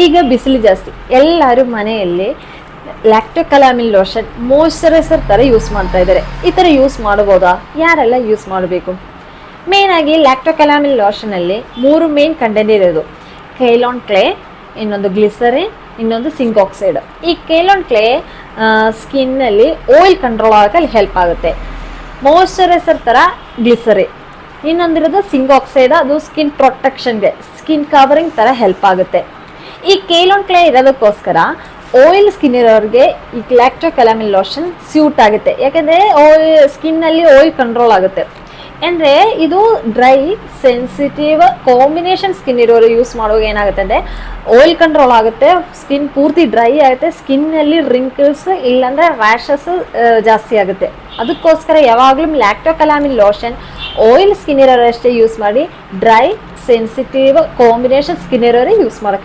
ಈಗ ಬಿಸಿಲು ಜಾಸ್ತಿ, ಎಲ್ಲರೂ ಮನೆಯಲ್ಲಿ ಲ್ಯಾಕ್ಟೋಕಲಾಮಿನ್ ಲೋಷನ್ ಮಾಯ್ಶ್ಚರೈಸರ್ ಥರ ಯೂಸ್ ಮಾಡ್ತಾ ಇದ್ದಾರೆ. ಈ ಥರ ಯೂಸ್ ಮಾಡ್ಬೋದಾ? ಯಾರೆಲ್ಲ ಯೂಸ್ ಮಾಡಬೇಕು? ಮೇಯ್ನಾಗಿ ಲ್ಯಾಕ್ಟೋಕಲಾಮಿನ್ ಲೋಷನಲ್ಲಿ 3 ಮೇನ್ ಕಂಟೆಂಟ್ ಇರೋದು: ಕೈಲಾನ್ ಕ್ಲೇ, ಇನ್ನೊಂದು ಗ್ಲಿಸರಿನ್, ಇನ್ನೊಂದು ಸಿಂಕ್ ಆಕ್ಸೈಡ್. ಈ ಕೈಲಾನ್ ಕ್ಲೇ ಸ್ಕಿನ್ನಲ್ಲಿ ಆಯಿಲ್ ಕಂಟ್ರೋಲ್ ಆಗೋಕ್ಕೆ ಹೆಲ್ಪ್ ಆಗುತ್ತೆ. ಮಾಯ್ಶ್ಚರೈಸರ್ ಥರ ಗ್ಲಿಸರಿನ್. ಇನ್ನೊಂದಿರೋದು ಸಿಂಕ್ ಆಕ್ಸೈಡ್, ಅದು ಸ್ಕಿನ್ ಪ್ರೊಟೆಕ್ಷನ್ಗೆ, ಸ್ಕಿನ್ ಕವರಿಂಗ್ ಥರ ಹೆಲ್ಪ್ ಆಗುತ್ತೆ. ಈ ಕೈಲಾನ್ ಕ್ಲೇ ಇರೋದಕ್ಕೋಸ್ಕರ ಆಯಿಲ್ ಸ್ಕಿನ್ ಇರೋರಿಗೆ ಈ ಲ್ಯಾಕ್ಟೋಕಲಾಮಿನ್ ಲೋಷನ್ ಸ್ಯೂಟ್ ಆಗುತ್ತೆ. ಯಾಕೆಂದರೆ ಸ್ಕಿನ್ನಲ್ಲಿ ಆಯಿಲ್ ಕಂಟ್ರೋಲ್ ಆಗುತ್ತೆ. ಅಂದರೆ ಇದು ಡ್ರೈ ಸೆನ್ಸಿಟಿವ್ ಕಾಂಬಿನೇಷನ್ ಸ್ಕಿನ್ ಇರೋರು ಯೂಸ್ ಮಾಡುವಾಗ ಏನಾಗುತ್ತೆ ಅಂದರೆ ಆಯಿಲ್ ಕಂಟ್ರೋಲ್ ಆಗುತ್ತೆ, ಸ್ಕಿನ್ ಪೂರ್ತಿ ಡ್ರೈ ಆಗುತ್ತೆ, ಸ್ಕಿನ್ನಲ್ಲಿ ರಿಂಕಲ್ಸ್ ಇಲ್ಲಾಂದರೆ ರ್ಯಾಷಸ್ ಜಾಸ್ತಿ ಆಗುತ್ತೆ. ಅದಕ್ಕೋಸ್ಕರ ಯಾವಾಗಲೂ ಲ್ಯಾಕ್ಟೋಕಲಾಮಿನ್ ಲೋಷನ್ ಆಯಿಲ್ ಸ್ಕಿನ್ ಇರೋರು ಅಷ್ಟೇ ಯೂಸ್ ಮಾಡಿ, ಡ್ರೈ ಸೆನ್ಸಿಟಿವ್ ಕಾಂಬಿನೇಷನ್ ಸ್ಕಿನ್ ಇರೋರೇ ಯೂಸ್ ಮಾಡೋಕ್ಕೆ